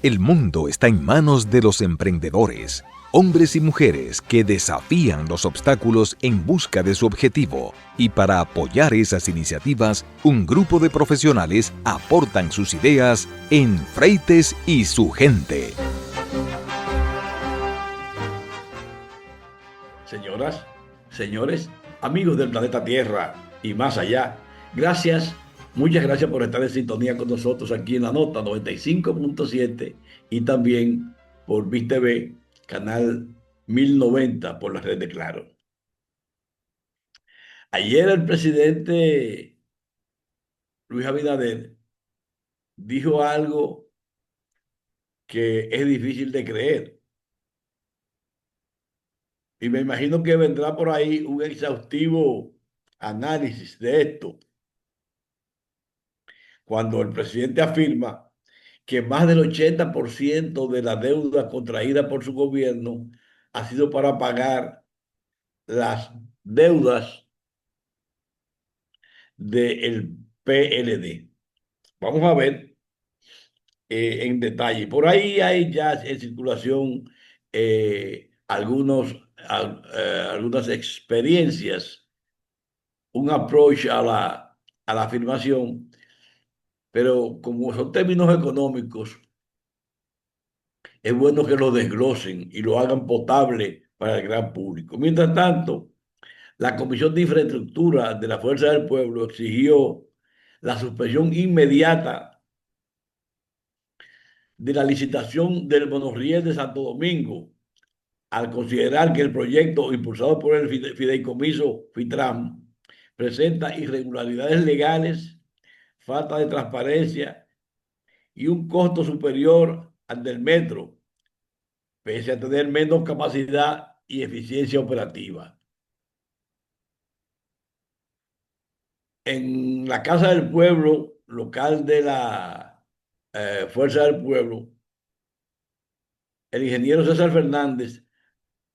El mundo está en manos de los emprendedores, hombres y mujeres que desafían los obstáculos en busca de su objetivo. Y para apoyar esas iniciativas, un grupo de profesionales aportan sus ideas en Freites y su gente. Señoras, señores, amigos del planeta Tierra y más allá, muchas gracias por estar en sintonía con nosotros aquí en la nota 95.7 y también por VIS TV, canal 1090 por la red de Claro. Ayer el presidente Luis Abinader dijo algo que es difícil de creer. Y me imagino que vendrá por ahí un exhaustivo análisis de esto, cuando el presidente afirma que más del 80% de la deuda contraída por su gobierno ha sido para pagar las deudas del PLD. Vamos a ver en detalle. Por ahí hay ya en circulación algunas experiencias, un approach a la afirmación, pero como son términos económicos, es bueno que lo desglosen y lo hagan potable para el gran público. Mientras tanto, la Comisión de Infraestructura de la Fuerza del Pueblo exigió la suspensión inmediata de la licitación del monorriel de Santo Domingo, al considerar que el proyecto impulsado por el fideicomiso FITRAM presenta irregularidades legales, falta de transparencia y un costo superior al del metro, pese a tener menos capacidad y eficiencia operativa. En la Casa del Pueblo, local de la Fuerza del Pueblo, el ingeniero César Fernández,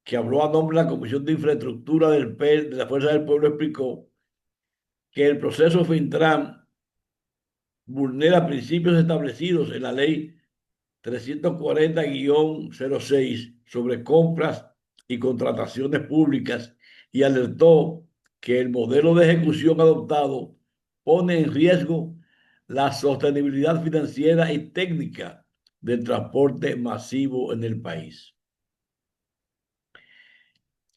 que habló a nombre de la Comisión de Infraestructura de la Fuerza del Pueblo, explicó que el proceso FINTRAM vulnera principios establecidos en la ley 340-06 sobre compras y contrataciones públicas y alertó que el modelo de ejecución adoptado pone en riesgo la sostenibilidad financiera y técnica del transporte masivo en el país.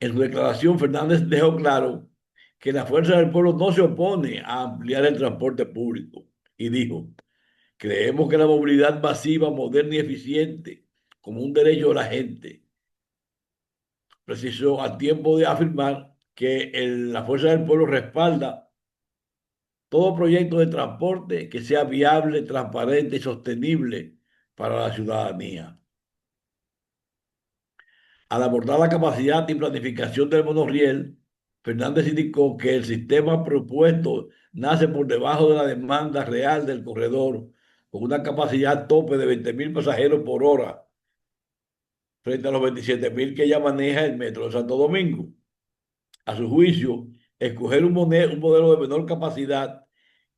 En su declaración, Fernández dejó claro que la Fuerza del Pueblo no se opone a ampliar el transporte público y dijo: creemos que la movilidad masiva, moderna y eficiente como un derecho de la gente. Precisó a tiempo de afirmar que la Fuerza del Pueblo respalda todo proyecto de transporte que sea viable, transparente y sostenible para la ciudadanía. Al abordar la capacidad y planificación del monorriel, Fernández indicó que el sistema propuesto nace por debajo de la demanda real del corredor, con una capacidad tope de 20.000 pasajeros por hora, frente a los 27.000 que ya maneja el Metro de Santo Domingo. A su juicio, escoger un modelo de menor capacidad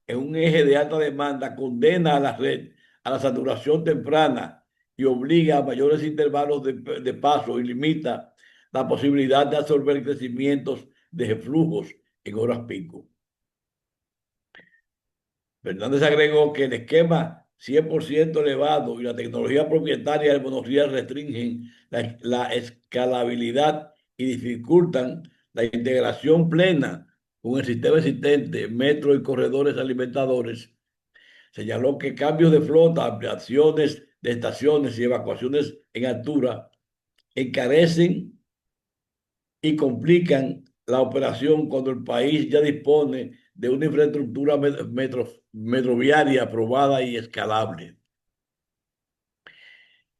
en un eje de alta demanda condena a la red a la saturación temprana y obliga a mayores intervalos de paso y limita la posibilidad de absorber crecimientos de flujos en horas pico. Fernández agregó que el esquema 100% elevado y la tecnología propietaria del monorriel restringen la escalabilidad y dificultan la integración plena con el sistema existente, metro y corredores alimentadores. Señaló que cambios de flota, ampliaciones de estaciones y evacuaciones en altura encarecen y complican la operación cuando el país ya dispone de una infraestructura metroviaria aprobada y escalable.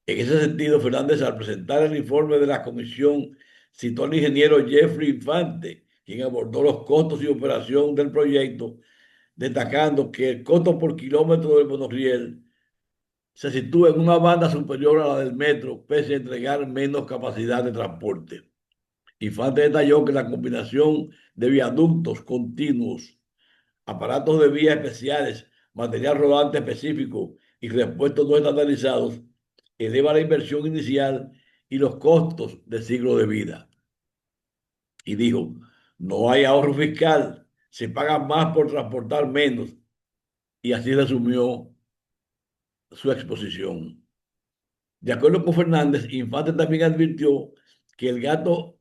En ese sentido, Fernández, al presentar el informe de la comisión, citó al ingeniero Jeffrey Infante, quien abordó los costos y operación del proyecto, destacando que el costo por kilómetro del monorriel se sitúa en una banda superior a la del metro, pese a entregar menos capacidad de transporte. Infante detalló que la combinación de viaductos continuos, aparatos de vías especiales, material rodante específico y repuestos no estandarizados eleva la inversión inicial y los costos del ciclo de vida. Y dijo, no hay ahorro fiscal, se paga más por transportar menos. Y así resumió su exposición. De acuerdo con Fernández, Infante también advirtió que el gasto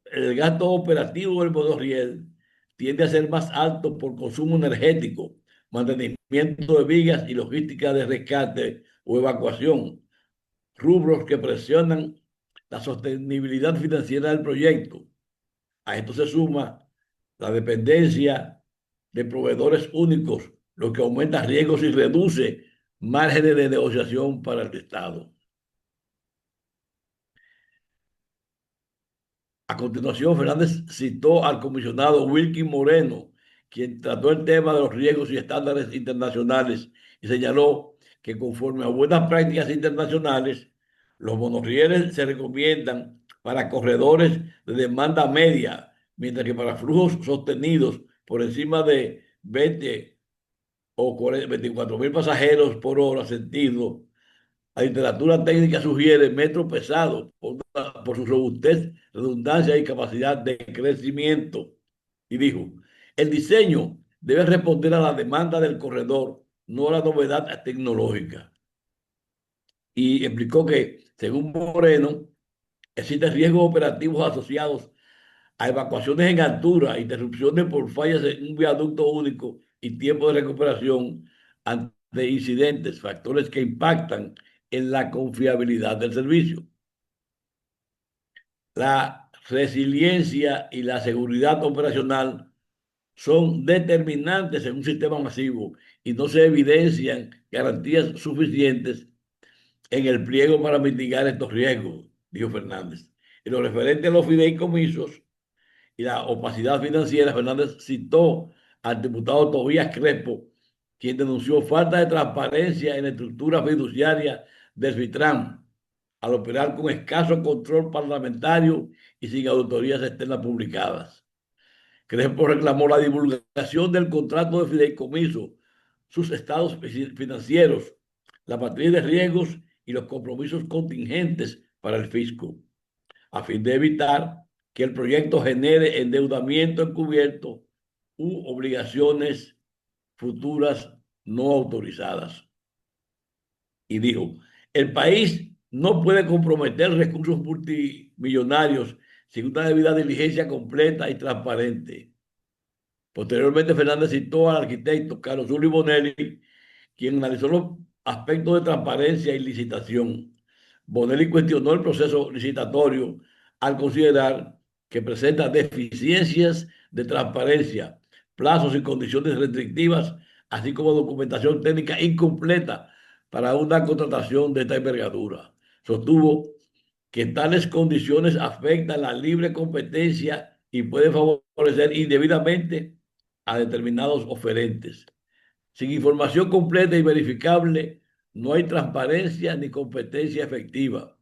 operativo del monorriel tiende a ser más alto por consumo energético, mantenimiento de vigas y logística de rescate o evacuación, rubros que presionan la sostenibilidad financiera del proyecto. A esto se suma la dependencia de proveedores únicos, lo que aumenta riesgos y reduce márgenes de negociación para el Estado. A continuación, Fernández citó al comisionado Wilkin Moreno, quien trató el tema de los riesgos y estándares internacionales y señaló que conforme a buenas prácticas internacionales, los monorrieles se recomiendan para corredores de demanda media, mientras que para flujos sostenidos por encima de 20 o 24.000 pasajeros por hora sentido. La literatura técnica sugiere metro pesado por su robustez, redundancia y capacidad de crecimiento. Y dijo, el diseño debe responder a la demanda del corredor, no a la novedad tecnológica. Y explicó que, según Moreno, existen riesgos operativos asociados a evacuaciones en altura, interrupciones por fallas en un viaducto único y tiempo de recuperación ante incidentes, factores que impactan en la confiabilidad del servicio. La resiliencia y la seguridad operacional son determinantes en un sistema masivo y no se evidencian garantías suficientes en el pliego para mitigar estos riesgos, dijo Fernández. En lo referente a los fideicomisos y la opacidad financiera, Fernández citó al diputado Tobías Crespo, quien denunció falta de transparencia en la estructura fiduciaria del FITRAM, al operar con escaso control parlamentario y sin auditorías externas publicadas. Crespo reclamó la divulgación del contrato de fideicomiso, sus estados financieros, la matriz de riesgos y los compromisos contingentes para el fisco, a fin de evitar que el proyecto genere endeudamiento encubierto u obligaciones futuras no autorizadas. Y dijo, el país no puede comprometer recursos multimillonarios sin una debida diligencia completa y transparente. Posteriormente, Fernández citó al arquitecto Carlos Zuli Bonelli, quien analizó los aspectos de transparencia y licitación. Bonelli cuestionó el proceso licitatorio al considerar que presenta deficiencias de transparencia, plazos y condiciones restrictivas, así como documentación técnica incompleta para una contratación de esta envergadura. Sostuvo que tales condiciones afectan la libre competencia y pueden favorecer indebidamente a determinados oferentes. Sin información completa y verificable, no hay transparencia ni competencia efectiva.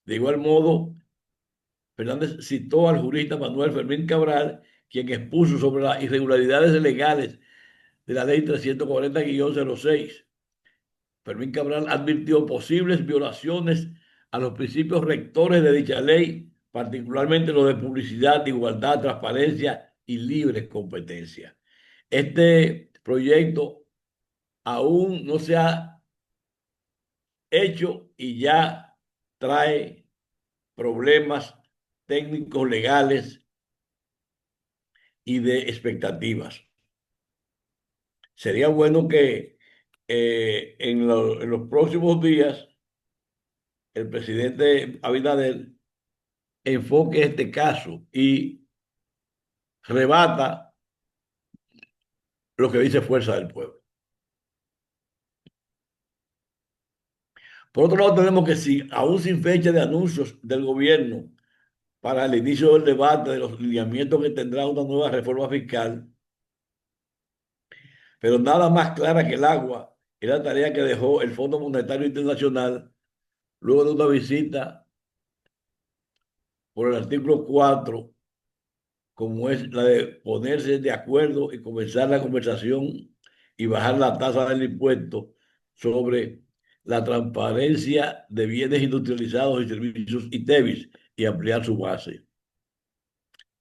De igual modo, Fernández citó al jurista Manuel Fermín Cabral, quien expuso sobre las irregularidades legales de la ley 340-06. Fermín Cabral advirtió posibles violaciones a los principios rectores de dicha ley, particularmente los de publicidad, igualdad, transparencia y libre competencia. Este proyecto aún no se ha hecho y ya trae problemas técnicos, legales y de expectativas. Sería bueno que en los próximos días el presidente Abinader enfoque este caso y rebata lo que dice Fuerza del Pueblo. Por otro lado, tenemos que si, aún sin fecha de anuncios del gobierno para el inicio del debate de los lineamientos que tendrá una nueva reforma fiscal, pero nada más clara que el agua es la tarea que dejó el Fondo Monetario Internacional luego de una visita por el artículo 4, como es la de ponerse de acuerdo y comenzar la conversación y bajar la tasa del impuesto sobre la transparencia de bienes industrializados y servicios ITEVIS y ampliar su base.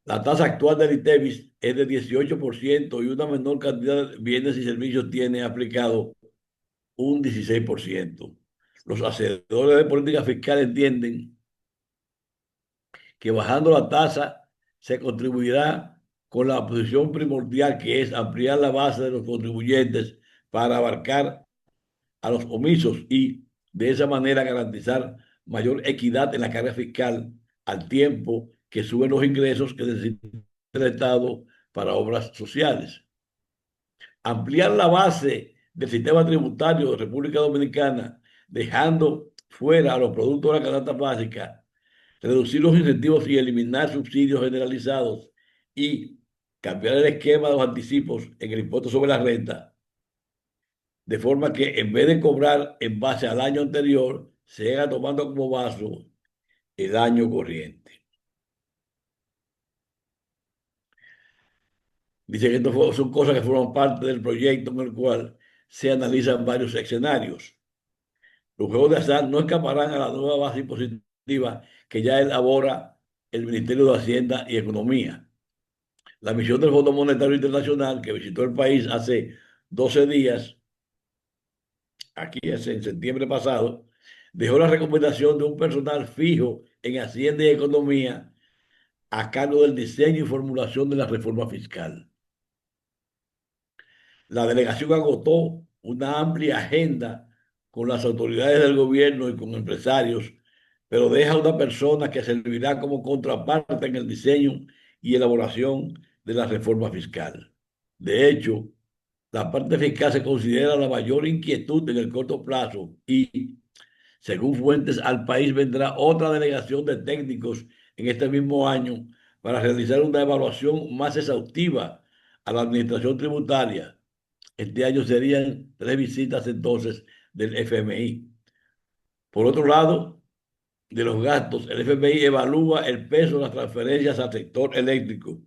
La tasa actual del ITEVIS es de 18% y una menor cantidad de bienes y servicios tiene aplicado un 16%. Los hacedores de política fiscal entienden que bajando la tasa se contribuirá con la posición primordial que es ampliar la base de los contribuyentes para abarcar a los omisos y de esa manera garantizar mayor equidad en la carga fiscal al tiempo que suben los ingresos que necesita el Estado para obras sociales. Ampliar la base del sistema tributario de República Dominicana, dejando fuera a los productos de la canasta básica, reducir los incentivos y eliminar subsidios generalizados y cambiar el esquema de los anticipos en el impuesto sobre la renta, de forma que en vez de cobrar en base al año anterior, se siga tomando como base el año corriente. Dice que esto son cosas que forman parte del proyecto en el cual se analizan varios escenarios. Los juegos de azar no escaparán a la nueva base impositiva que ya elabora el Ministerio de Hacienda y Economía. La misión del Fondo Monetario Internacional, que visitó el país hace 12 días, aquí es en septiembre pasado, dejó la recomendación de un personal fijo en Hacienda y Economía a cargo del diseño y formulación de la reforma fiscal. La delegación agotó una amplia agenda con las autoridades del gobierno y con empresarios, pero deja una persona que servirá como contraparte en el diseño y elaboración de la reforma fiscal. De hecho, la parte fiscal se considera la mayor inquietud en el corto plazo y, según fuentes, al país vendrá otra delegación de técnicos en este mismo año para realizar una evaluación más exhaustiva a la administración tributaria. Este año serían 3 visitas entonces del FMI. Por otro lado, de los gastos, el FMI evalúa el peso de las transferencias al sector eléctrico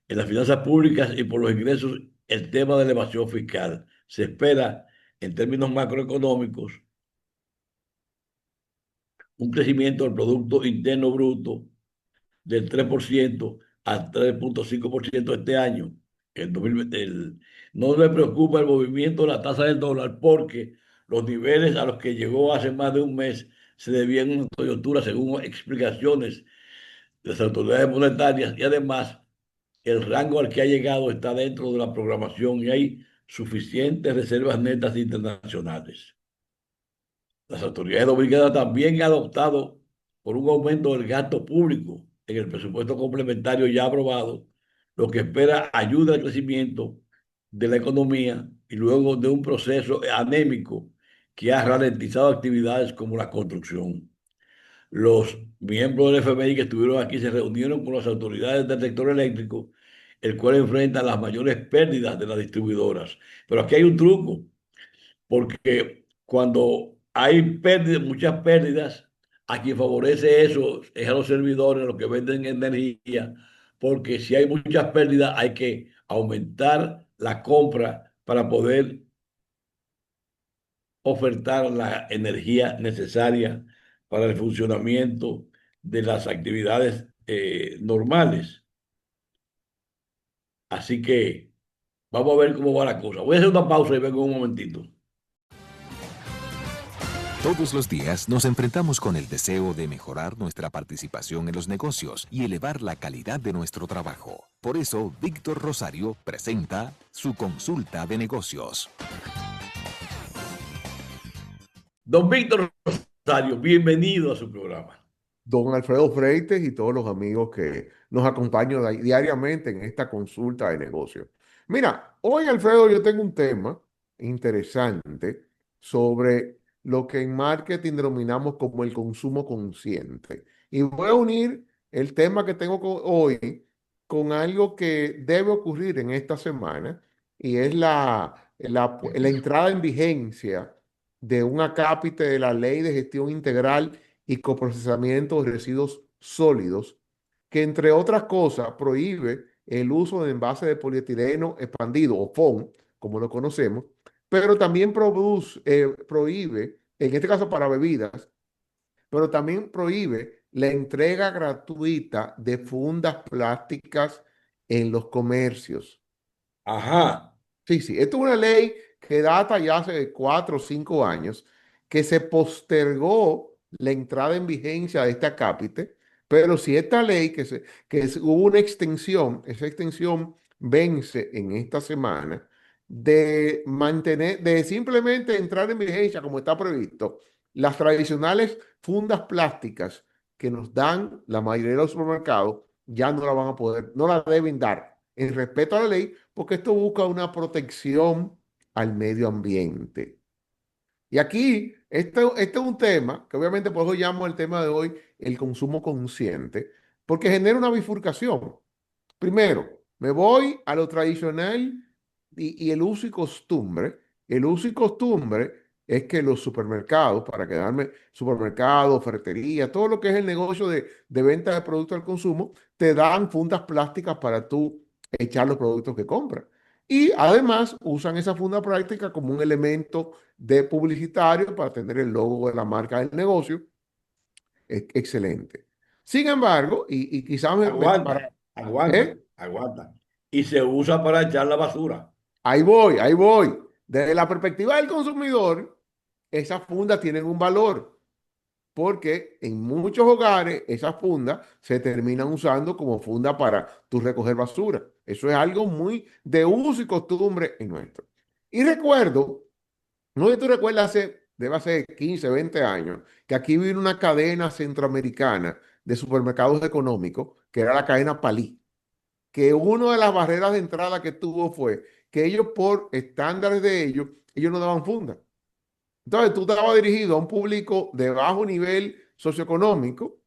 en las finanzas públicas y por los ingresos el tema de la evasión fiscal. Se espera, en términos macroeconómicos, un crecimiento del Producto Interno Bruto del 3% al 3,5% este año. El 2020, no me preocupa el movimiento de la tasa del dólar porque los niveles a los que llegó hace más de un mes se debían a una coyuntura según explicaciones de las autoridades monetarias y además el rango al que ha llegado está dentro de la programación y hay suficientes reservas netas internacionales. Las autoridades dominicanas también han adoptado por un aumento del gasto público en el presupuesto complementario ya aprobado, lo que espera ayuda al crecimiento de la economía y luego de un proceso anémico que ha ralentizado actividades como la construcción. Los miembros del FMI que estuvieron aquí se reunieron con las autoridades del sector eléctrico, el cual enfrenta las mayores pérdidas de las distribuidoras. Pero aquí hay un truco porque cuando hay pérdidas, muchas pérdidas, a quien favorece eso es a los servidores, a los que venden energía, porque si hay muchas pérdidas hay que aumentar la compra para poder ofertar la energía necesaria para el funcionamiento de las actividades normales. Así que vamos a ver cómo va la cosa. Voy a hacer una pausa y vengo un momentito. Todos los días nos enfrentamos con el deseo de mejorar nuestra participación en los negocios y elevar la calidad de nuestro trabajo. Por eso, Víctor Rosario presenta su consulta de negocios. Don Víctor Rosario, bienvenido a su programa. Don Alfredo Freites y todos los amigos que nos acompañan diariamente en esta consulta de negocios. Mira, hoy, Alfredo, yo tengo un tema interesante sobre lo que en marketing denominamos como el consumo consciente. Y voy a unir el tema que tengo hoy con algo que debe ocurrir en esta semana y es la entrada en vigencia de un acápite de la Ley de Gestión Integral y Coprocesamiento de Residuos Sólidos, que entre otras cosas prohíbe el uso de envases de polietileno expandido o PON, como lo conocemos, pero también prohíbe en este caso para bebidas, pero también prohíbe la entrega gratuita de fundas plásticas en los comercios. Ajá. Sí, sí, esto es una ley que data ya hace 4 o 5 años, que se postergó la entrada en vigencia de este acápite, pero si esta ley, hubo una extensión, esa extensión vence en esta semana, de simplemente entrar en vigencia como está previsto, las tradicionales fundas plásticas que nos dan la mayoría de los supermercados, ya no la van a poder, no la deben dar en respeto a la ley porque esto busca una protección al medio ambiente. Y aquí, este es un tema que obviamente por eso llamo el tema de hoy el consumo consciente, porque genera una bifurcación. Primero, me voy a lo tradicional y el uso y costumbre. El uso y costumbre es que los supermercados, para quedarme, supermercados, ferretería, todo lo que es el negocio de venta de productos al consumo, te dan fundas plásticas para tú echar los productos que compras. Y además usan esa funda plástica como un elemento de publicitario para tener el logo de la marca del negocio. Excelente. Sin embargo, y quizás Aguanta, aguanta, ¿eh? aguanta. Y se usa para echar la basura. Ahí voy, ahí voy. Desde la perspectiva del consumidor, esas fundas tienen un valor, porque en muchos hogares esas fundas se terminan usando como funda para tu recoger basura. Eso es algo muy de uso y costumbre en nuestro. Y recuerdo, no sé si tú recuerdas debe ser 15, 20 años, que aquí vino una cadena centroamericana de supermercados económicos, que era la cadena Palí, que una de las barreras de entrada que tuvo fue que ellos, por estándares de ellos no daban funda. Entonces tú estabas dirigido a un público de bajo nivel socioeconómico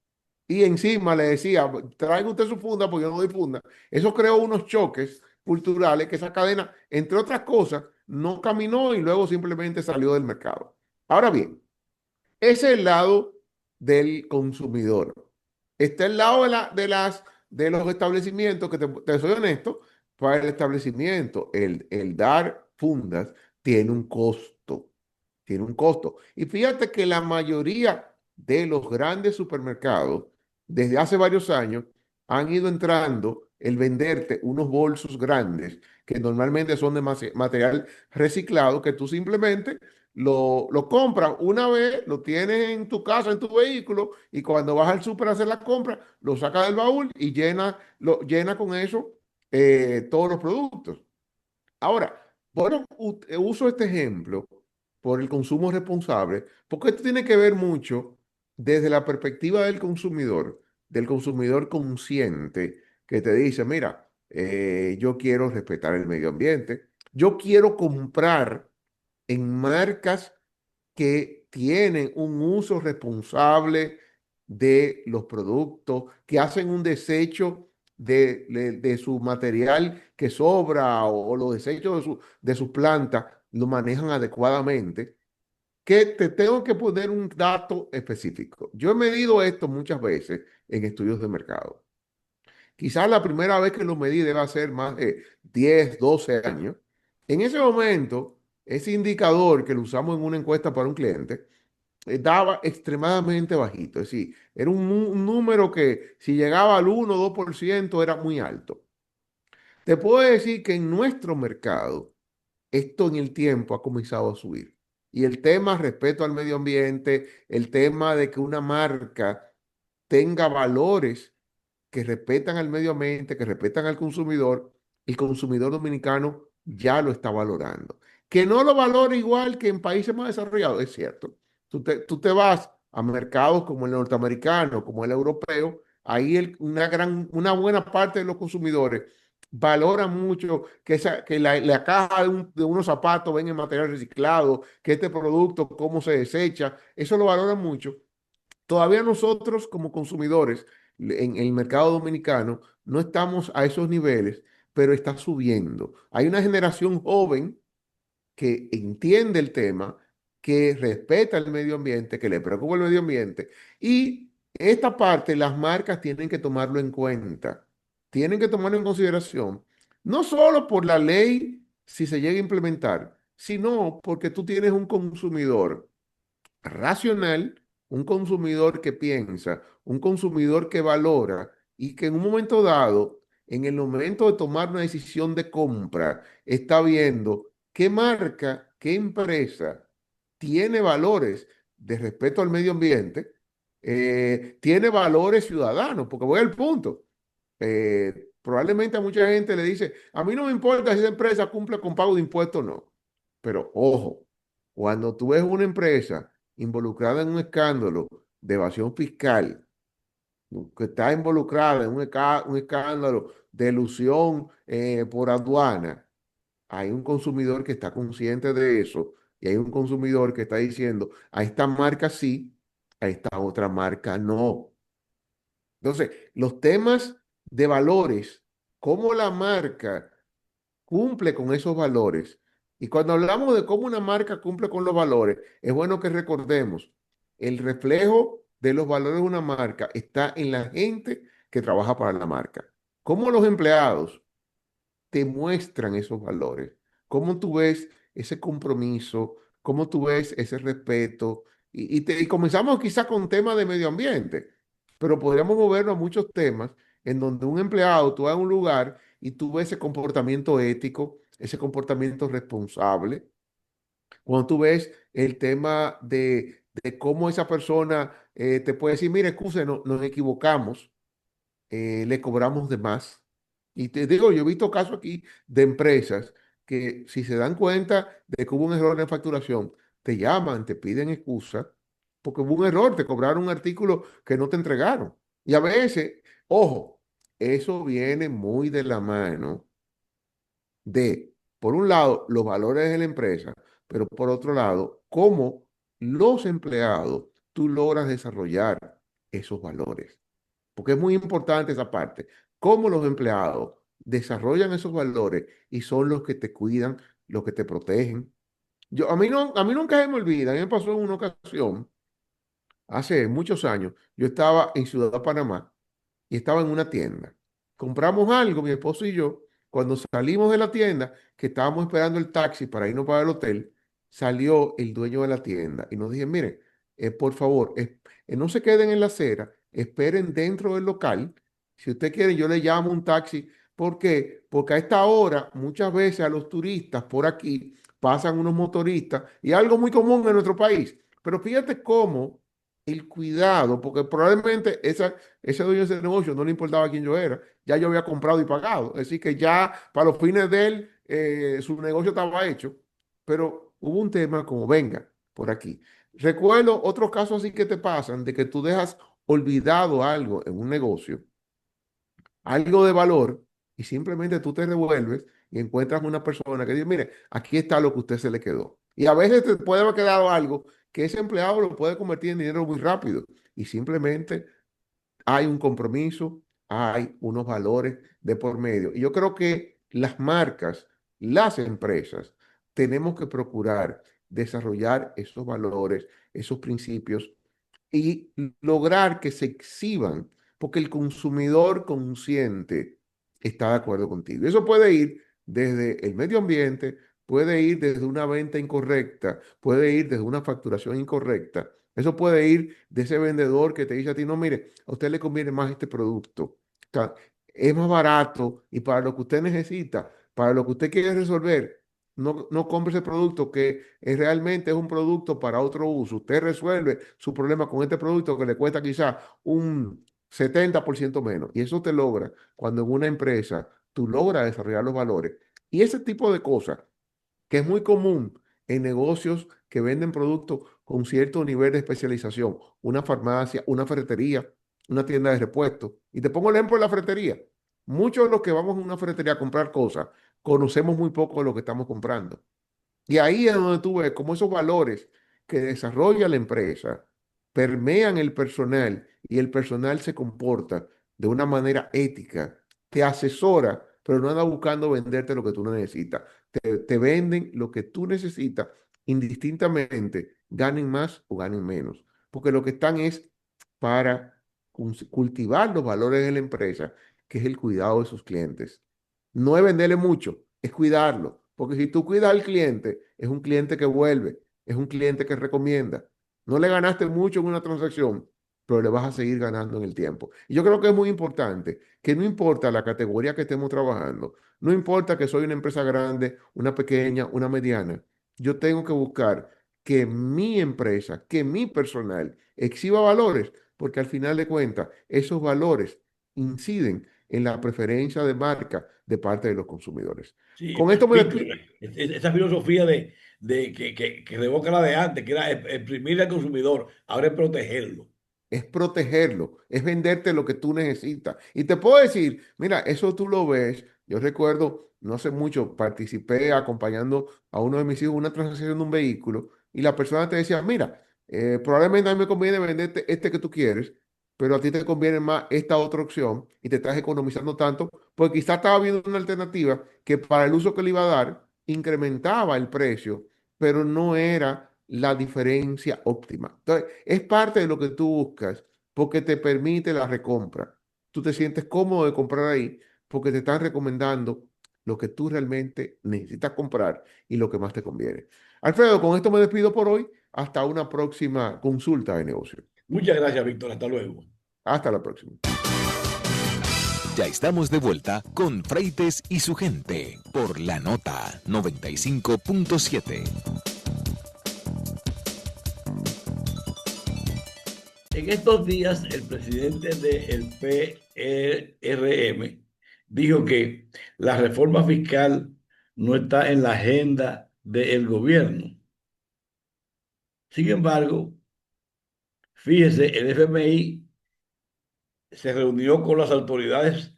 y encima le decía, traiga usted su funda porque yo no doy funda. Eso creó unos choques culturales que esa cadena, entre otras cosas, no caminó y luego simplemente salió del mercado. Ahora bien, ese es el lado del consumidor. Está el lado de los establecimientos, que te soy honesto, para el establecimiento, el dar fundas tiene un costo, tiene un costo. Y fíjate que la mayoría de los grandes supermercados, desde hace varios años, han ido entrando el venderte unos bolsos grandes, que normalmente son de material reciclado, que tú simplemente lo compras una vez, lo tienes en tu casa, en tu vehículo, y cuando vas al súper a hacer la compra, lo sacas del baúl y llena con eso todos los productos. Ahora, bueno, uso este ejemplo por el consumo responsable, porque esto tiene que ver mucho desde la perspectiva del consumidor consciente, que te dice, mira, yo quiero respetar el medio ambiente, yo quiero comprar en marcas que tienen un uso responsable de los productos, que hacen un desecho de su material que sobra o los desechos de sus plantas, lo manejan adecuadamente. Que te tengo que poner un dato específico. Yo he medido esto muchas veces en estudios de mercado. Quizás la primera vez que lo medí debe ser más de 10, 12 años. En ese momento, ese indicador que lo usamos en una encuesta para un cliente, daba extremadamente bajito. Es decir, era un número que si llegaba al 1 o 2% era muy alto. Te puedo decir que en nuestro mercado, esto en el tiempo ha comenzado a subir. Y el tema respecto al medio ambiente, el tema de que una marca tenga valores que respetan al medio ambiente, que respetan al consumidor, el consumidor dominicano ya lo está valorando. Que no lo valora igual que en países más desarrollados, es cierto. Tú te vas a mercados como el norteamericano, como el europeo, ahí una buena parte de los consumidores valora mucho que la caja de unos zapatos venga en material reciclado, que este producto, cómo se desecha, eso lo valoran mucho. Todavía nosotros como consumidores en el mercado dominicano no estamos a esos niveles, pero está subiendo. Hay una generación joven que entiende el tema, que respeta el medio ambiente, que le preocupa el medio ambiente. Y esta parte las marcas tienen que tomarlo en cuenta, tienen que tomarlo en consideración, no solo por la ley, si se llega a implementar, sino porque tú tienes un consumidor racional, un consumidor que piensa, un consumidor que valora y que en un momento dado, en el momento de tomar una decisión de compra, está viendo qué marca, qué empresa tiene valores de respeto al medio ambiente, tiene valores ciudadanos, porque voy al punto. Probablemente a mucha gente le dice, a mí no me importa si esa empresa cumple con pago de impuestos o no. Pero ojo, cuando tú ves una empresa involucrada en un escándalo de evasión fiscal, que está involucrada en un escándalo de elusión por aduana, hay un consumidor que está consciente de eso y hay un consumidor que está diciendo, a esta marca sí, a esta otra marca no. Entonces, los temas de valores, cómo la marca cumple con esos valores. Y cuando hablamos de cómo una marca cumple con los valores, es bueno que recordemos, el reflejo de los valores de una marca está en la gente que trabaja para la marca. Cómo los empleados te muestran esos valores, cómo tú ves ese compromiso, cómo tú ves ese respeto. Y comenzamos quizá con temas de medio ambiente, pero podríamos movernos a muchos temas en donde un empleado, tú vas a un lugar y tú ves ese comportamiento ético, ese comportamiento responsable. Cuando tú ves el tema de cómo esa persona te puede decir, mire, excuse, nos equivocamos, le cobramos de más. Y te digo, yo he visto casos aquí de empresas que si se dan cuenta de que hubo un error en facturación, te llaman, te piden excusa, porque hubo un error, te cobraron un artículo que no te entregaron. Y a veces, ojo, eso viene muy de la mano de, por un lado, los valores de la empresa, pero por otro lado, cómo los empleados tú logras desarrollar esos valores. Porque es muy importante esa parte. Cómo los empleados desarrollan esos valores y son los que te cuidan, los que te protegen. A mí nunca se me olvida, a mí me pasó en una ocasión, hace muchos años, yo estaba en Ciudad Panamá y estaba en una tienda. Compramos algo, mi esposo y yo. Cuando salimos de la tienda, que estábamos esperando el taxi para irnos para el hotel, salió el dueño de la tienda y nos dijo, miren, por favor, no se queden en la acera, esperen dentro del local. Si usted quiere, yo le llamo un taxi. ¿Por qué? Porque a esta hora, muchas veces a los turistas por aquí pasan unos motoristas y algo muy común en nuestro país. Pero fíjate cómo el cuidado, porque probablemente ese dueño de ese negocio no le importaba quién yo era, ya yo había comprado y pagado, es decir, que ya para los fines de él su negocio estaba hecho, pero hubo un tema como, venga, por aquí. Recuerdo otros casos así que te pasan, de que tú dejas olvidado algo en un negocio, algo de valor, y simplemente tú te revuelves y encuentras una persona que dice, mire, aquí está lo que a usted se le quedó. Y a veces te puede haber quedado algo que ese empleado lo puede convertir en dinero muy rápido y simplemente hay un compromiso, hay unos valores de por medio. Y yo creo que las marcas, las empresas, tenemos que procurar desarrollar esos valores, esos principios y lograr que se exhiban, porque el consumidor consciente está de acuerdo contigo. Eso puede ir desde el medio ambiente, puede ir desde una venta incorrecta, puede ir desde una facturación incorrecta. Eso puede ir de ese vendedor que te dice a ti, no, mire, a usted le conviene más este producto. O sea, es más barato y para lo que usted necesita, para lo que usted quiere resolver, no compre ese producto que realmente es un producto para otro uso. Usted resuelve su problema con este producto que le cuesta quizá un 70% menos. Y eso te logra cuando en una empresa tú logras desarrollar los valores. Y ese tipo de cosas que es muy común en negocios que venden productos con cierto nivel de especialización, una farmacia, una ferretería, una tienda de repuestos. Y te pongo el ejemplo de la ferretería. Muchos de los que vamos a una ferretería a comprar cosas, conocemos muy poco de lo que estamos comprando. Y ahí es donde tú ves cómo esos valores que desarrolla la empresa permean el personal y el personal se comporta de una manera ética, te asesora, pero no anda buscando venderte lo que tú no necesitas. Te venden lo que tú necesitas, indistintamente, ganen más o ganen menos, porque lo que están es para cultivar los valores de la empresa, que es el cuidado de sus clientes. No es venderle mucho, es cuidarlo. Porque si tú cuidas al cliente, es un cliente que vuelve, es un cliente que recomienda. No le ganaste mucho en una transacción, pero le vas a seguir ganando en el tiempo. Y yo creo que es muy importante que no importa la categoría que estemos trabajando, no importa que soy una empresa grande, una pequeña, una mediana, yo tengo que buscar que mi empresa, que mi personal exhiba valores, porque al final de cuentas, esos valores inciden en la preferencia de marca de parte de los consumidores. Sí, Con esto me Víctor, despido. esa filosofía de que revoca la de antes, que era exprimir al consumidor, ahora es protegerlo. Es protegerlo, es venderte lo que tú necesitas. Y te puedo decir, mira, eso tú lo ves. Yo recuerdo, no hace mucho, participé acompañando a uno de mis hijos en una transacción de un vehículo y la persona te decía, mira, probablemente a mí me conviene venderte este que tú quieres, pero a ti te conviene más esta otra opción y te estás economizando tanto, porque quizás estaba viendo una alternativa que para el uso que le iba a dar incrementaba el precio, pero no era la diferencia óptima. Entonces, es parte de lo que tú buscas porque te permite la recompra. Tú te sientes cómodo de comprar ahí porque te están recomendando lo que tú realmente necesitas comprar y lo que más te conviene. Alfredo, con esto me despido por hoy. Hasta una próxima consulta de negocio. Muchas gracias, Víctor. Hasta luego. Hasta la próxima. Ya estamos de vuelta con Freites y su gente por la nota 95.7. En estos días, el presidente del PRM dijo que la reforma fiscal no está en la agenda del gobierno. Sin embargo, fíjese, el FMI se reunió con las autoridades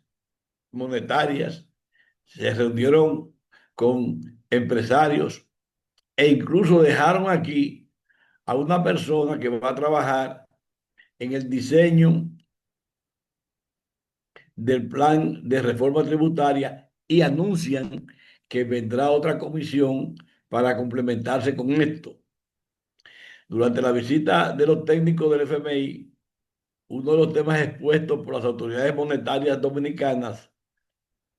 monetarias, se reunieron con empresarios e incluso dejaron aquí a una persona que va a trabajar en el diseño del plan de reforma tributaria y anuncian que vendrá otra comisión para complementarse con esto. Durante la visita de los técnicos del FMI, uno de los temas expuestos por las autoridades monetarias dominicanas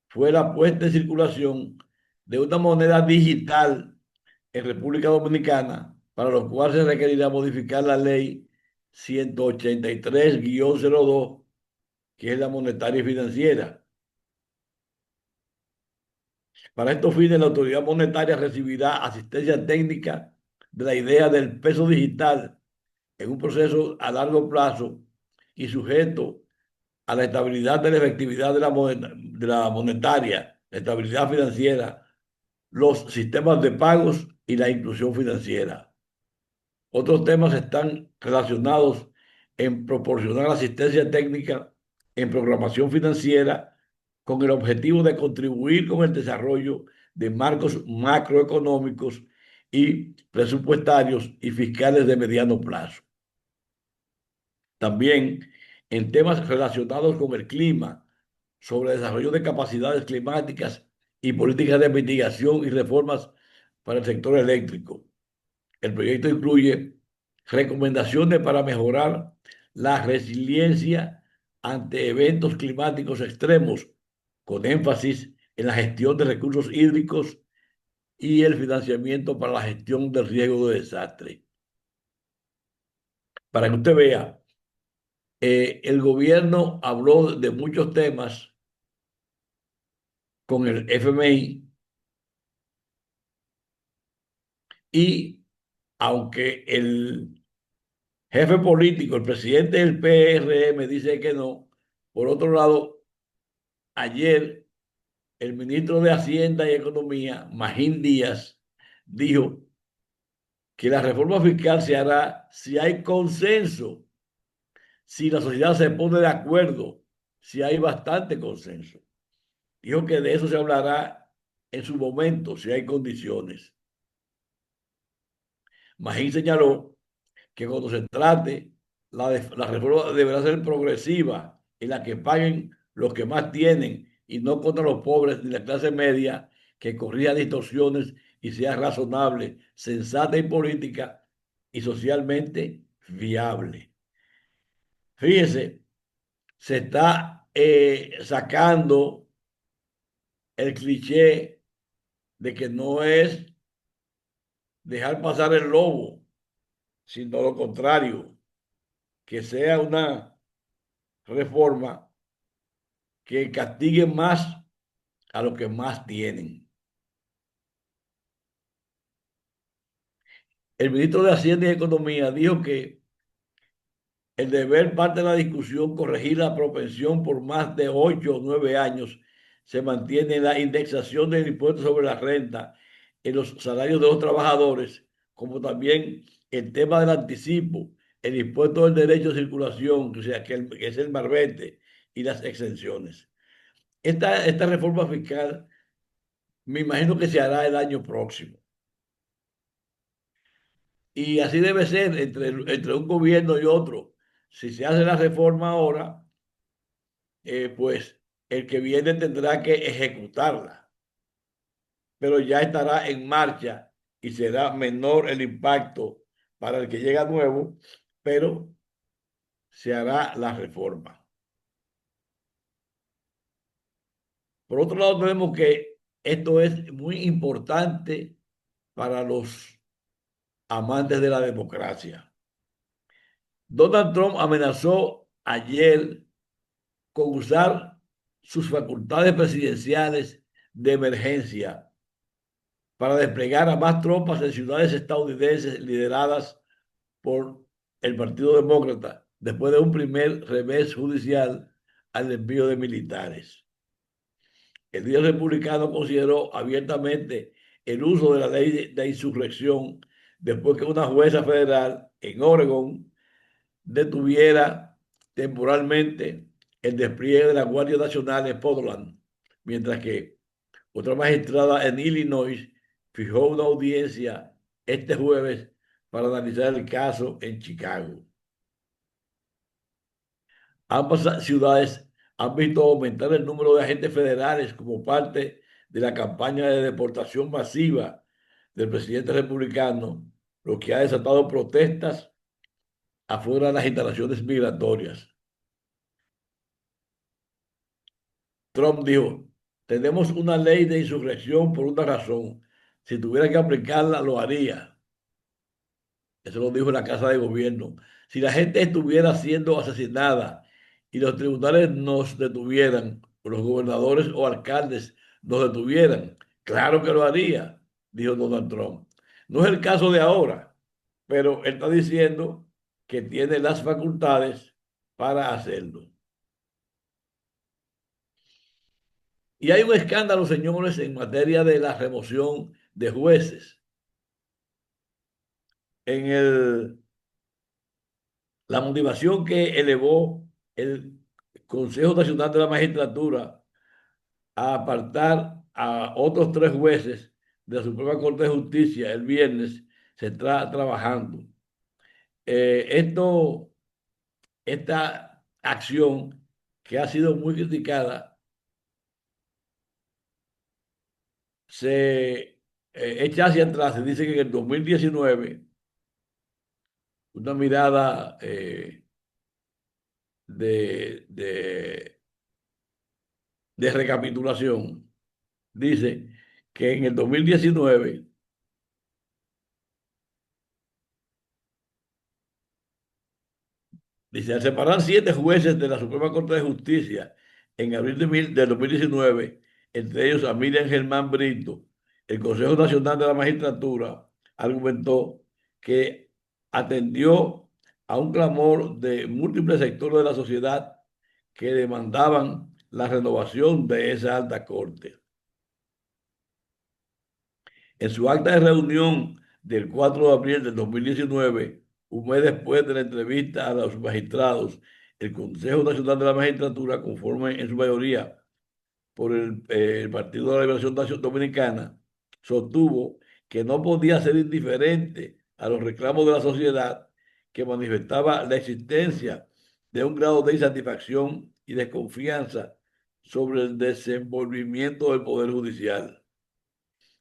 fue la puesta en circulación de una moneda digital en República Dominicana, para lo cual se requerirá modificar la ley 183-02, que es la monetaria y financiera. Para estos fines, la autoridad monetaria recibirá asistencia técnica de la idea del peso digital en un proceso a largo plazo y sujeto a la estabilidad de la efectividad de la monetaria, la estabilidad financiera, los sistemas de pagos y la inclusión financiera. Otros temas están relacionados en proporcionar asistencia técnica en programación financiera con el objetivo de contribuir con el desarrollo de marcos macroeconómicos y presupuestarios y fiscales de mediano plazo. También en temas relacionados con el clima, sobre desarrollo de capacidades climáticas y políticas de mitigación y reformas para el sector eléctrico. El proyecto incluye recomendaciones para mejorar la resiliencia ante eventos climáticos extremos, con énfasis en la gestión de recursos hídricos y el financiamiento para la gestión del riesgo de desastre. Para que usted vea, el gobierno habló de muchos temas con el FMI y aunque el jefe político, el presidente del PRM dice que no, por otro lado, ayer el ministro de Hacienda y Economía, Magín Díaz, dijo que la reforma fiscal se hará si hay consenso, si la sociedad se pone de acuerdo, si hay bastante consenso. Dijo que de eso se hablará en su momento, si hay condiciones. Magín señaló que cuando se trate, la reforma deberá ser progresiva, en la que paguen los que más tienen y no contra los pobres ni la clase media, que corrija distorsiones y sea razonable, sensata y política y socialmente viable. Fíjese, se está sacando el cliché de que no es dejar pasar el lobo, sino lo contrario, que sea una reforma que castigue más a los que más tienen. El ministro de Hacienda y Economía dijo que el deber parte de la discusión corregir la propensión por más de 8 o 9 años se mantiene la indexación del impuesto sobre la renta en los salarios de los trabajadores, como también el tema del anticipo, el impuesto del derecho de circulación, o sea, que es el marbete, y las exenciones. Esta reforma fiscal me imagino que se hará el año próximo. Y así debe ser entre un gobierno y otro. Si se hace la reforma ahora, pues el que viene tendrá que ejecutarla, pero ya estará en marcha y será menor el impacto para el que llega nuevo, pero se hará la reforma. Por otro lado, tenemos que esto es muy importante para los amantes de la democracia. Donald Trump amenazó ayer con usar sus facultades presidenciales de emergencia para desplegar a más tropas en ciudades estadounidenses lideradas por el Partido Demócrata después de un primer revés judicial al envío de militares. El líder republicano consideró abiertamente el uso de la ley de insurrección después que una jueza federal en Oregon detuviera temporalmente el despliegue de la Guardia Nacional en Portland, mientras que otra magistrada en Illinois fijó una audiencia este jueves para analizar el caso en Chicago. Ambas ciudades han visto aumentar el número de agentes federales como parte de la campaña de deportación masiva del presidente republicano, lo que ha desatado protestas afuera de las instalaciones migratorias. Trump dijo, tenemos una ley de insurrección por una razón. Si tuviera que aplicarla, lo haría. Eso lo dijo en la Casa de Gobierno. Si la gente estuviera siendo asesinada y los tribunales nos detuvieran, o los gobernadores o alcaldes nos detuvieran, claro que lo haría, dijo Donald Trump. No es el caso de ahora, pero él está diciendo que tiene las facultades para hacerlo. Y hay un escándalo, señores, en materia de la remoción de jueces. En la motivación que elevó el Consejo Nacional de la Magistratura a apartar a otros 3 jueces de la Suprema Corte de Justicia el viernes, se está trabajando. Esta acción que ha sido muy criticada se echa hacia atrás. Se dice que en el 2019 una mirada de, de, de recapitulación dice que en el 2019 dice, al separar 7 jueces de la Suprema Corte de Justicia en abril del 2019, entre ellos a Miriam Germán Brito, el Consejo Nacional de la Magistratura argumentó que atendió a un clamor de múltiples sectores de la sociedad que demandaban la renovación de esa alta corte. En su acta de reunión del 4 de abril del 2019, un mes después de la entrevista a los magistrados, el Consejo Nacional de la Magistratura, conforme en su mayoría por el Partido de la Liberación Dominicana, sostuvo que no podía ser indiferente a los reclamos de la sociedad que manifestaba la existencia de un grado de insatisfacción y desconfianza sobre el desenvolvimiento del Poder Judicial.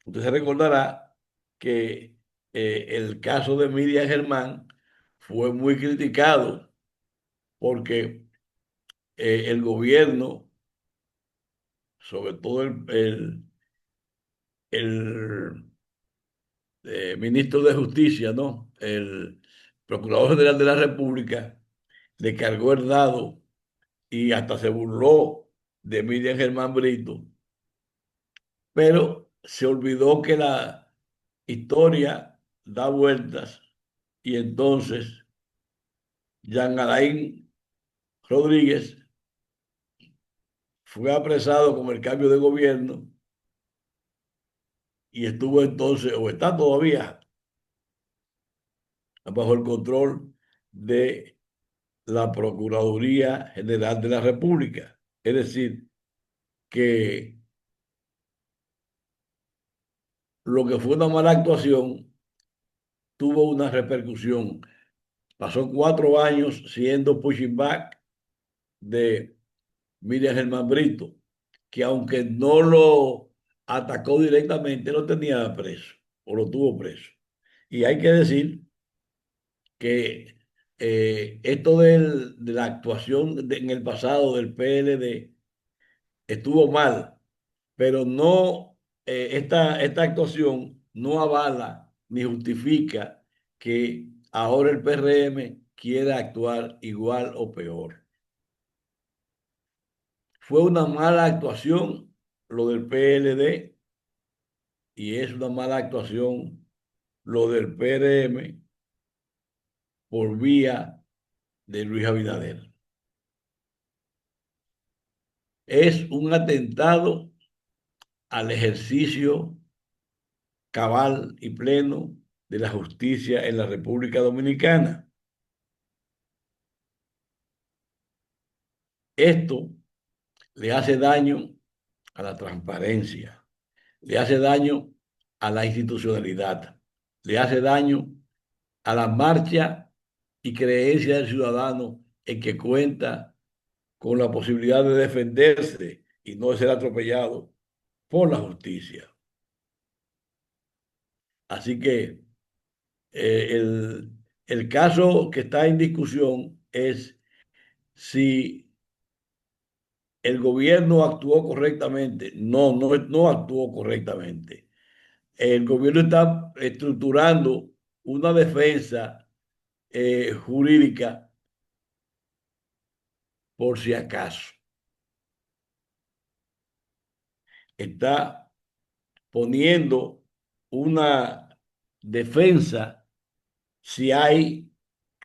Usted se recordará que el caso de Miriam Germán fue muy criticado porque el gobierno, sobre todo el ministro de Justicia, ¿no? El Procurador General de la República le cargó el dado y hasta se burló de Miriam Germán Brito, pero se olvidó que la historia da vueltas y entonces Jean Alain Rodríguez fue apresado con el cambio de gobierno y estuvo entonces, o está todavía, bajo el control de la Procuraduría General de la República. Es decir, que lo que fue una mala actuación tuvo una repercusión. Pasó 4 años siendo pushing back de Miriam Germán Brito, que aunque no lo atacó directamente, lo tenía preso o lo tuvo preso. Y hay que decir que esto de la actuación en el pasado del PLD estuvo mal, pero no, esta actuación no avala ni justifica que ahora el PRM quiera actuar igual o peor. Fue una mala actuación lo del PLD y es una mala actuación lo del PRM por vía de Luis Abinader. Es un atentado al ejercicio cabal y pleno de la justicia en la República Dominicana. Esto le hace daño a la transparencia, le hace daño a la institucionalidad, le hace daño a la marcha y creencia del ciudadano en que cuenta con la posibilidad de defenderse y no de ser atropellado por la justicia. Así que el caso que está en discusión es si el gobierno actuó correctamente. No, no actuó correctamente. El gobierno está estructurando una defensa jurídica por si acaso. Está poniendo una defensa si hay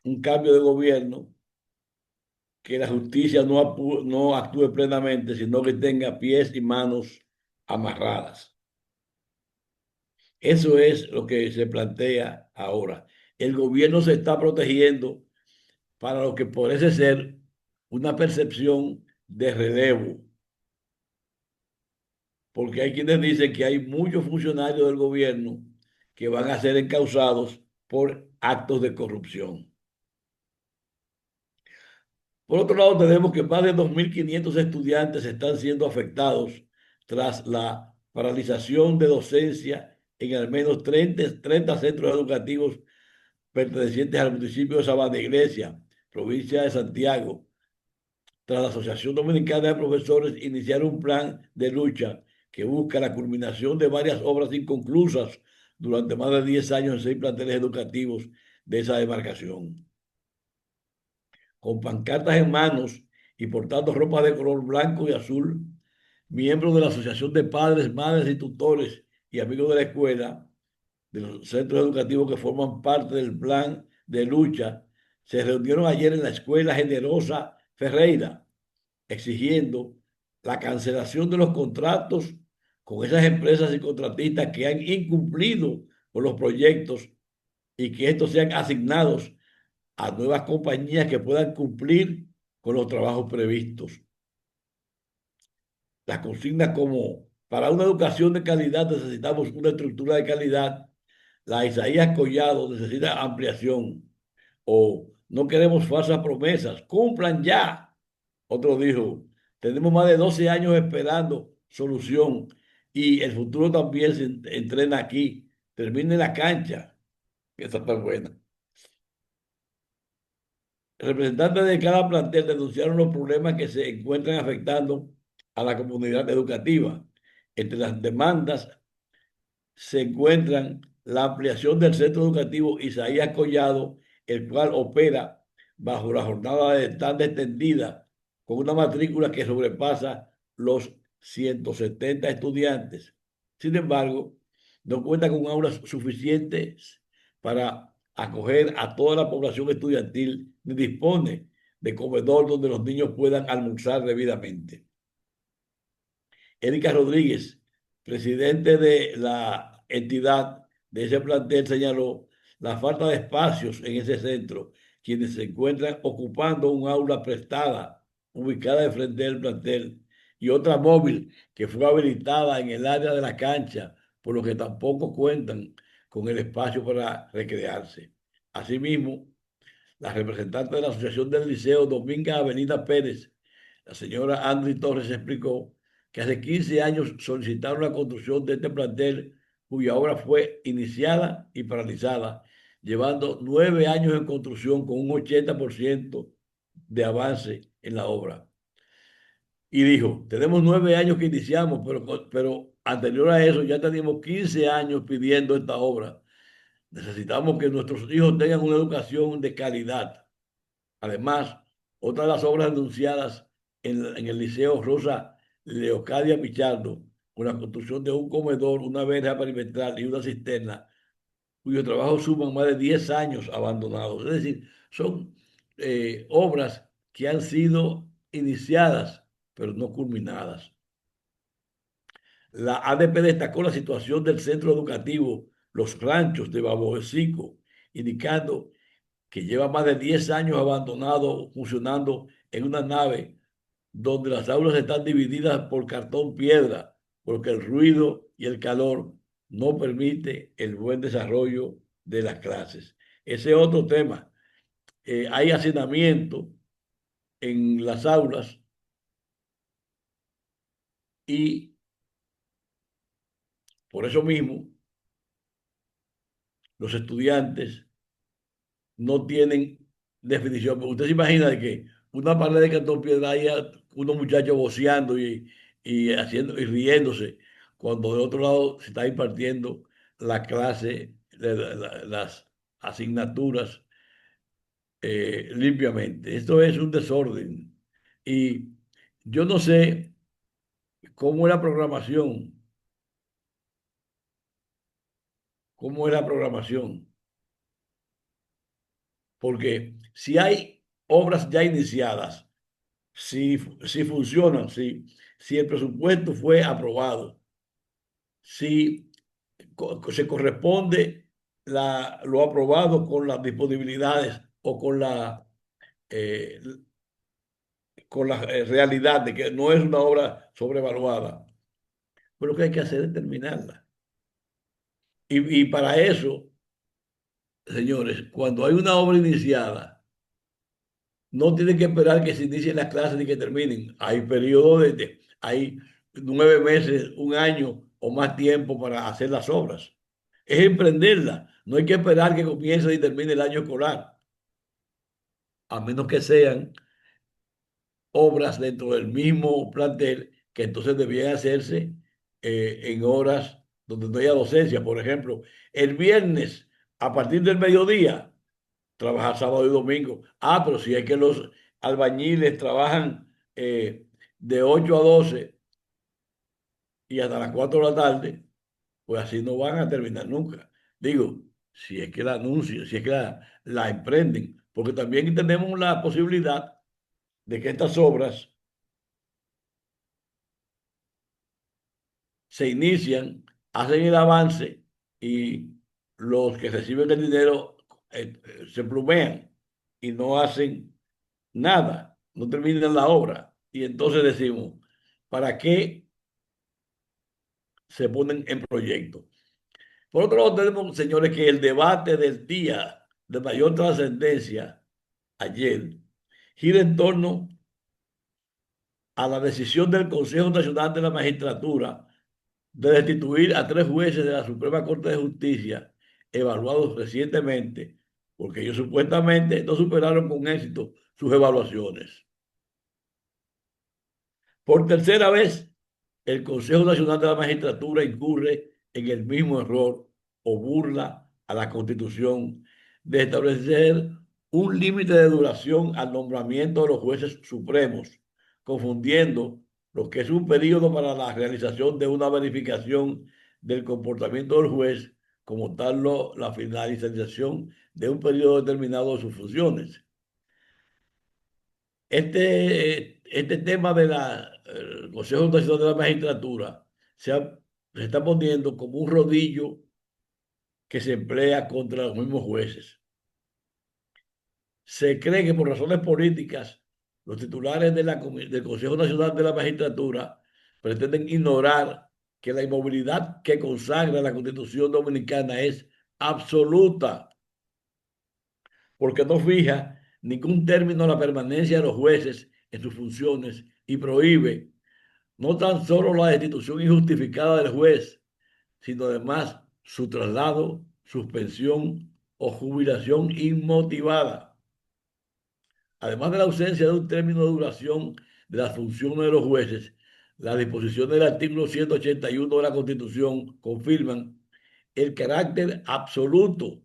un cambio de gobierno, que la justicia no actúe plenamente, sino que tenga pies y manos amarradas. Eso es lo que se plantea ahora. El gobierno se está protegiendo para lo que parece ser una percepción de relevo, porque hay quienes dicen que hay muchos funcionarios del gobierno que van a ser encausados por actos de corrupción. Por otro lado, tenemos que más de 2.500 estudiantes están siendo afectados tras la paralización de docencia en al menos 30 centros educativos pertenecientes al municipio de Sabana Iglesia, provincia de Santiago, tras la Asociación Dominicana de Profesores iniciar un plan de lucha que busca la culminación de varias obras inconclusas durante más de 10 años en 6 planteles educativos de esa demarcación. Con pancartas en manos y portando ropa de color blanco y azul, miembros de la Asociación de Padres, Madres y Tutores y Amigos de la Escuela, de los centros educativos que forman parte del plan de lucha, se reunieron ayer en la Escuela Generosa Ferreira, exigiendo la cancelación de los contratos con esas empresas y contratistas que han incumplido con los proyectos y que estos sean asignados a nuevas compañías que puedan cumplir con los trabajos previstos. Las consignas como para una educación de calidad necesitamos una estructura de calidad, la Isaías Collado necesita ampliación, o no queremos falsas promesas, cumplan ya. Otro dijo, tenemos más de 12 años esperando solución y el futuro también se entrena aquí, termine la cancha. Esa está buena. Representantes de cada plantel denunciaron los problemas que se encuentran afectando a la comunidad educativa. Entre las demandas se encuentran la ampliación del centro educativo Isaías Collado el cual opera bajo la jornada de tarde extendida con una matrícula que sobrepasa los 170 estudiantes. Sin embargo, no cuenta con aulas suficientes para acoger a toda la población estudiantil ni dispone de comedor donde los niños puedan almorzar debidamente. Erika Rodríguez, presidente de la entidad de ese plantel, señaló la falta de espacios en ese centro, quienes se encuentran ocupando un aula prestada ubicada de frente del plantel y otra móvil que fue habilitada en el área de la cancha, por lo que tampoco cuentan con el espacio para recrearse. Asimismo, la representante de la Asociación del Liceo Dominga Avenida Pérez, la señora Andri Torres, explicó que hace 15 años solicitaron la construcción de este plantel cuya obra fue iniciada y paralizada, llevando 9 años en construcción con un 80% de avance en la obra. Y dijo, tenemos 9 años que iniciamos, pero anterior a eso ya teníamos 15 años pidiendo esta obra. Necesitamos que nuestros hijos tengan una educación de calidad. Además, otra de las obras anunciadas en el Liceo Rosa Leocadia Pichardo, con la construcción de un comedor, una verja perimetral y una cisterna, cuyo trabajo suman más de 10 años abandonados. Es decir, son obras que han sido iniciadas, pero no culminadas. La ADP destacó la situación del centro educativo Los Ranchos de Babocico, indicando que lleva más de 10 años abandonado, funcionando en una nave donde las aulas están divididas por cartón piedra, porque el ruido y el calor no permite el buen desarrollo de las clases. Ese es otro tema. Hay hacinamiento en las aulas y por eso mismo los estudiantes no tienen definición. Usted se imagina de que una pared de cartón piedra haya unos muchachos voceando y haciendo y riéndose, cuando de otro lado se está impartiendo la clase, las asignaturas limpiamente. Esto es un desorden. Y yo no sé cómo cómo es la programación, porque si hay obras ya iniciadas, si funcionan, si el presupuesto fue aprobado, si se corresponde lo aprobado con las disponibilidades o eh, con la realidad de que no es una obra sobrevaluada, pues lo que hay que hacer es terminarla. Y para eso, señores, cuando hay una obra iniciada, no tienen que esperar que se inicien las clases y que terminen. Hay periodos hay 9 meses, un año o más tiempo para hacer las obras. Es emprenderla. No hay que esperar que comience y termine el año escolar, a menos que sean obras dentro del mismo plantel que entonces debían hacerse en horas donde no haya docencia. Por ejemplo, el viernes a partir del mediodía trabajar sábado y domingo. Ah, pero si es que los albañiles trabajan de 8 a 12 y hasta las 4 de la tarde, pues así no van a terminar nunca. Digo, si es que la anuncian, si es que la emprenden, porque también tenemos la posibilidad de que estas obras se inician, hacen el avance y los que reciben el dinero se plumean y no hacen nada, no terminan la obra. Y entonces decimos, ¿para qué se ponen en proyecto? Por otro lado, tenemos, señores, que el debate del día de mayor trascendencia ayer gira en torno a la decisión del Consejo Nacional de la Magistratura de destituir a 3 jueces de la Suprema Corte de Justicia evaluados recientemente, porque ellos supuestamente no superaron con éxito sus evaluaciones. Por tercera vez, el Consejo Nacional de la Magistratura incurre en el mismo error o burla a la Constitución de establecer un límite de duración al nombramiento de los jueces supremos, confundiendo lo que es un periodo para la realización de una verificación del comportamiento del juez como tal la finalización de un periodo determinado de sus funciones. Este tema del Consejo Nacional de la Magistratura se está poniendo como un rodillo que se emplea contra los mismos jueces. Se cree que por razones políticas los titulares del Consejo Nacional de la Magistratura pretenden ignorar que la inmovilidad que consagra la Constitución Dominicana es absoluta, porque no fija ningún término a la permanencia de los jueces en sus funciones y prohíbe no tan solo la destitución injustificada del juez, sino además su traslado, suspensión o jubilación inmotivada. Además de la ausencia de un término de duración de las funciones de los jueces, las disposiciones del artículo 181 de la Constitución confirman el carácter absoluto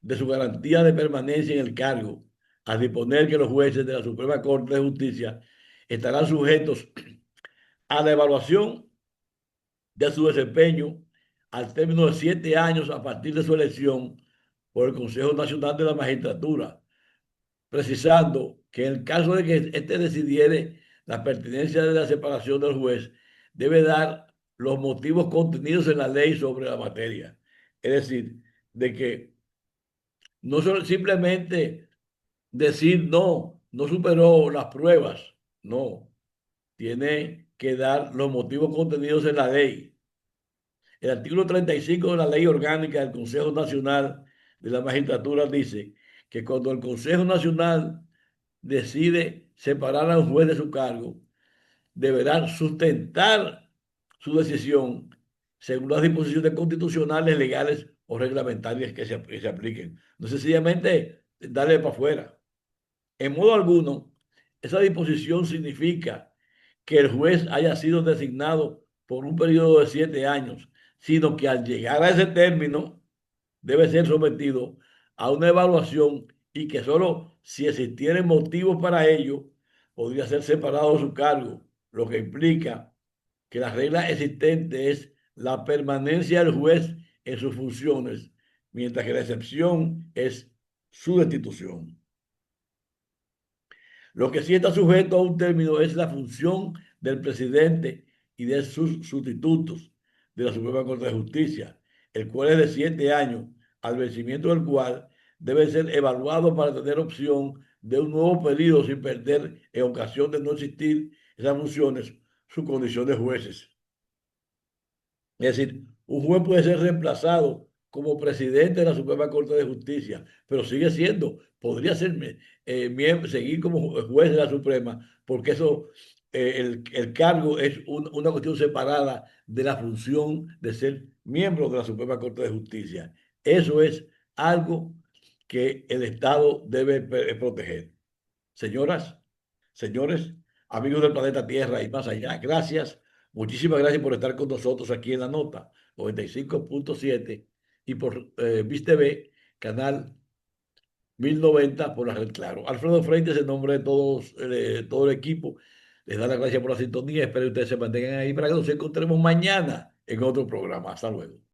de su garantía de permanencia en el cargo, al disponer que los jueces de la Suprema Corte de Justicia estarán sujetos a la evaluación de su desempeño al término de 7 años a partir de su elección por el Consejo Nacional de la Magistratura, precisando que en el caso de que éste decidiere la pertinencia de la separación del juez, debe dar los motivos contenidos en la ley sobre la materia. Es decir, de que no solo simplemente decir no, no superó las pruebas, no, tiene que dar los motivos contenidos en la ley. El artículo 35 de la Ley Orgánica del Consejo Nacional de la Magistratura dice que cuando el Consejo Nacional decide separar a un juez de su cargo, deberá sustentar su decisión según las disposiciones constitucionales, legales o reglamentarias que se apliquen. No sencillamente darle para afuera. En modo alguno, esa disposición significa que el juez haya sido designado por un periodo de 7 años, sino que al llegar a ese término debe ser sometido a una evaluación y que solo si existieran motivos para ello podría ser separado de su cargo, lo que implica que la regla existente es la permanencia del juez en sus funciones, mientras que la excepción es su destitución. Lo que sí está sujeto a un término es la función del presidente y de sus sustitutos de la Suprema Corte de Justicia, el cual es de 7 años, al vencimiento del cual debe ser evaluado para tener opción de un nuevo periodo sin perder, en ocasión de no existir esas funciones, su condición de jueces. Es decir, un juez puede ser reemplazado como presidente de la Suprema Corte de Justicia, pero sigue siendo, podría ser seguir como juez de la Suprema, porque eso, el cargo es una cuestión separada de la función de ser miembro de la Suprema Corte de Justicia. Eso es algo que el Estado debe proteger. Señoras, señores, amigos del planeta Tierra y más allá, gracias. Muchísimas gracias por estar con nosotros aquí en la nota 95.7 y por VIS TV, canal 1090 por la red Claro. Alfredo Freites, en nombre de todos, todo el equipo, les da las gracias por la sintonía. Espero que ustedes se mantengan ahí para que nos encontremos mañana en otro programa. Hasta luego.